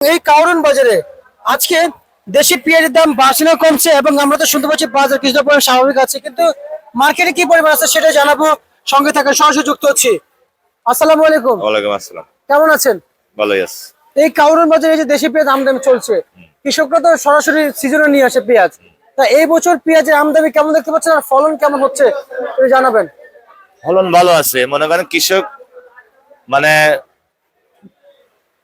এই কারণ বাজারে আজকে দেশি পেঁয়াজের দাম বাড়ছে না কমছে, এবং আমরা তো শুনতে পাচ্ছি বাজার কিছুটা পরিমাণ স্বাভাবিক আছে, কিন্তু মার্কেটে কি পরিমাণ আছে সেটা জানাবো। সঙ্গে থাকা সরাসরি যুক্ত হচ্ছি। আসসালামু আলাইকুম। ওয়ালাইকুম আসসালাম। কেমন আছেন? ভালোই আছে। এই কারণ বাজারে যে দেশি পেঁয়াজ আমদানি চলছে, কৃষকরা তো সরাসরি সিজনে নিয়ে আসে পেঁয়াজ। তা এই বছর পেঁয়াজের আমদানি কেমন দেখতে পাচ্ছেন, আর ফলন কেমন হচ্ছে একটু জানাবেন। ফলন ভালো আছে, মনে করেন কৃষক মানে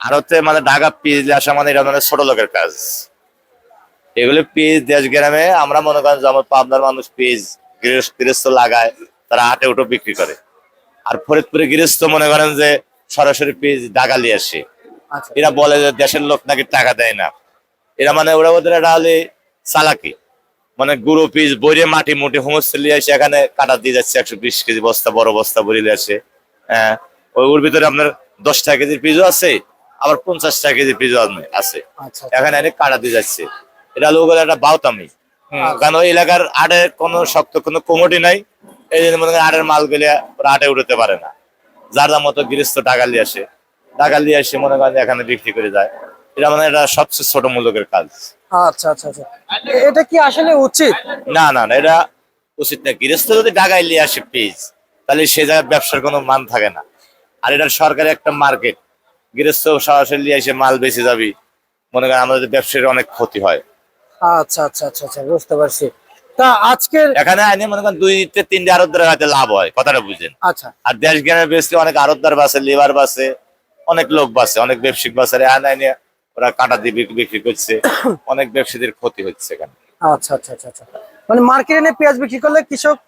আড়তে মানে ঢাকা পিস আসা মানে এটা মানে ছোট লোকের কাজ। এগুলো পিস দেশ গ্রামে আমরা মনে করেন যেমন পাবনার মানুষ পিস গৃহস্থ লাগায়, তারা হাটে উঠে বিক্রি করে। আর ফরিদপুরে গৃহস্থ মনে করেন যে সরাসরি পিস ঢাকা নিয়ে আসে। আচ্ছা, এরা বলে যে দেশের লোক নাকি টাকা দেয় না। এরা মানে ওরা ওদের এটা হলে চালাকি, মানে গুঁড়ো পিস বইরে মাটি মুটি হোমস্তে নিয়ে আসে এখানে কাটা দিয়ে যাচ্ছে 120 কেজি বস্তা, বড় বস্তা বরিলে আসে। হ্যাঁ, ওর ভিতরে আপনার 10 টাকা কেজির পিসও আছে, আবার 50 টাকা কেজির পিসও আছে। আচ্ছা, এখানে এনে কাটা দিয়ে যাচ্ছে। এটা লোকের একটা বাউতামি। কারণ ওই এলাকার আটের কোনো শক্ত কোনো কমোডি নাই, এই জন্য মনে করেন আটের মাল গেলে ওরা আটে উঠতে পারে না। যার দাম মতো গৃহস্থ টাকা নিয়ে আসে, টাকা নিয়ে আসে মনে করেন এখানে বিক্রি করে যায়। এটা মানে এটা সবচেয়ে ছোট মূল্যের কাজ। আচ্ছা, আচ্ছা, আচ্ছা। এটা কি আসলে উচিত? না না না, এটা উচিত না। গৃহস্থ যদি ঢাকায় নিয়ে আসে পিস, তাহলে সে জায়গায় ব্যবসার কোনো মান থাকে না। আর এটা সরকারি একটা মার্কেট, গৃহস্থ সরাসরি নিয়ে এসে মাল বেঁচে যাবি, মনে করেন আমাদের ব্যবসার অনেক ক্ষতি হয়। আচ্ছা, আচ্ছা, আচ্ছা, আচ্ছা, বুঝতে পারছি। তা আজকের এখানে আইনে মনে করেন 2-3 আড়তদারের হাতে লাভ হয়, কথাটা বুঝেন। আচ্ছা, আর দেশ জ্ঞানের বেসে অনেক আড়তদার বাসে, লেবার বাসে, অনেক লোক বাসে, অনেক ব্যবসায়িক বাসে আইনে ওরা কাটা দিয়ে বিক্রি করছে। অনেক ব্যবসায়ীদের ক্ষতি হচ্ছে এখানে। আচ্ছা, আচ্ছা, আচ্ছা, আচ্ছা। মানে মার্কেটে এনে পেঁয়াজ বিক্রি করলে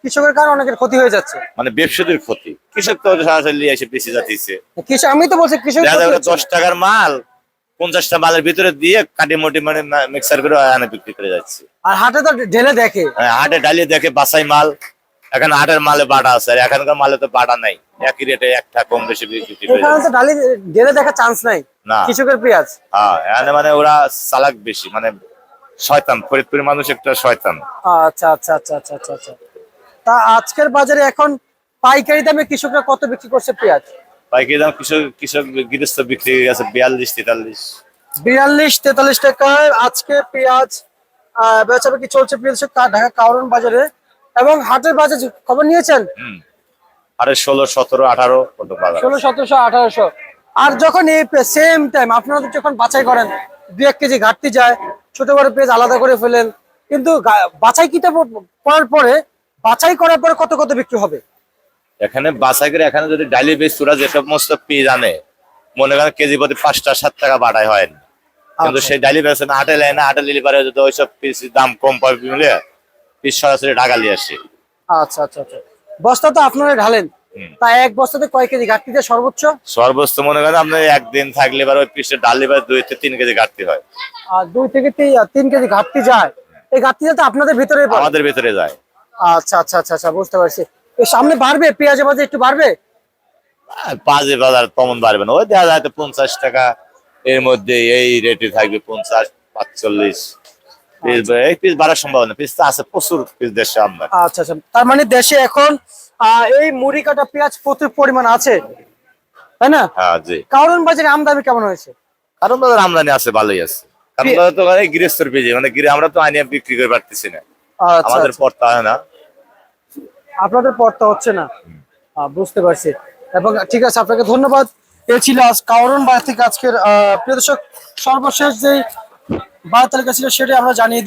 কৃষকের কারণে অনেকের ক্ষতি হয়ে যাচ্ছে। মানে ব্যবসায়ীদের ক্ষতি, কৃষক তো সরাসরি নিয়ে এসে বেঁচে যাচ্ছে। কৃষক, আমি তো বলছি কৃষক দেখা যায় 10 টাকার মাল 50টা মালের ভিতরে দিয়ে কাটি মোটি মানে মিক্সার করে আনে বিক্রি করে যাচ্ছে। আর হাটে তো ঢেলে দেখে। হ্যাঁ, হাটে ডালিয়ে দেখে বাসাই মাল। এখন হাটের মালে বাটা আছে, আর এখানকার মালে তো বাটা নাই, একই রেটে একটা কম বেশি বিক্রি করে এখানে তো যাচ্ছে। ঢেলে দেখার চান্স নাই না, কৃষকের পেঁয়াজ। হ্যাঁ, এখানে মানে ওরা চালাক বেশি, মানে শয়তান। ফরিদপুরের মানুষ একটা শয়তান। আচ্ছা, আচ্ছা, আচ্ছা, আচ্ছা, আচ্ছা, আচ্ছা। তা আজকের বাজারে এখন পাইকারি দামে কৃষকরা কত বিক্রি করছে পেঁয়াজ? পাইকারি দাম কৃষক কৃষক গৃহস্থ বিক্রি হয়ে গেছে 42-43। 42-43 টাকায় আজকে পেঁয়াজ বেচাবেচি চলছে পেঁয়াজ ঢাকা কাউরন বাজারে। এবং হাটের বাজার খবর নিয়েছেন? আরে 16, 17, 18 কত বাজার? 1600, 1700, 1800। আর যখন এই সেম টাইম আপনারা যখন বাছাই করেন 2-1 কেজি ঘাটতি যায়, ছোট বড় পেঁয়াজ আলাদা করে ফেলেন, কিন্তু বাছাই কিটা করার পরে বাছাই করার পরে কত কত বিক্রি হবে? এখানে বাছাই করে এখানে যদি ডালি বেশ ওরা যে সমস্ত পিস আনে, মনে করেন কেজি প্রতি 5-7 টাকা বাড়ায় হয় না। কিন্তু আচ্ছা, সেই ডালি বেছে না, হাটে নেয় না, হাটে নিলে পারে যদি ওইসব পিস দাম কম পাবে মিলে পিস সরাসরি ঢাকা নিয়ে আসে। আচ্ছা, আচ্ছা, আচ্ছা। বস্তা তো আপনারা ঢালেন, তা এক বস্তাতে কয় কেজি ঘাটতি যায় সর্বোচ্চ? সর্বোচ্চ মনে করেন আপনি একদিন থাকলে এবার ওই পিসের ডাল এবার 2-3 কেজি ঘাটতি হয়। আর 2 থেকে 3 কেজি ঘাটতি যায়। এই ঘাটতিটা তো আপনাদের ভিতরে আমাদের ভিতরে যায়। আচ্ছা, আচ্ছা, আচ্ছা, আচ্ছা, বুঝতে পারছি। এই সামনে বাড়বে পেঁয়াজের বাজার, একটু বাড়বে? আর পাঁচে বাজার তেমন বাড়বে না, ওই দেখা যায় তো 50 টাকা এর মধ্যে এই রেটে থাকবে, 50-45 পিস। এই পিস বাড়ার সম্ভাবনা, পিস তো আছে প্রচুর পিস দেশে আমদানি। আচ্ছা, আচ্ছা। তার মানে দেশে এখন এই মুড়ি কাটা পেঁয়াজ প্রচুর পরিমাণ আছে, তাই না? হ্যাঁ জি। কারণ বাজারে আমদানি কেমন হয়েছে? কারণ বাজার আমদানি আছে, ভালোই আছে। কারণ বাজার তো এই গৃহস্থর পেঁয়াজ, মানে আমরা তো আনিয়ে বিক্রি করে পারতেছি না, আচ্ছা, আমাদের আচ্ছা। পড়তে হয় না। আপনাদের পড়তা হচ্ছে না, বুঝতে পারছি। এবং ঠিক আছে, আপনাকে ধন্যবাদ। এ ছিল আজ কারণ বাজার থেকে আজকের প্রিয় দর্শক সর্বশেষ যে বাজার তালিকা ছিল সেটা আমরা জানিয়ে দিই।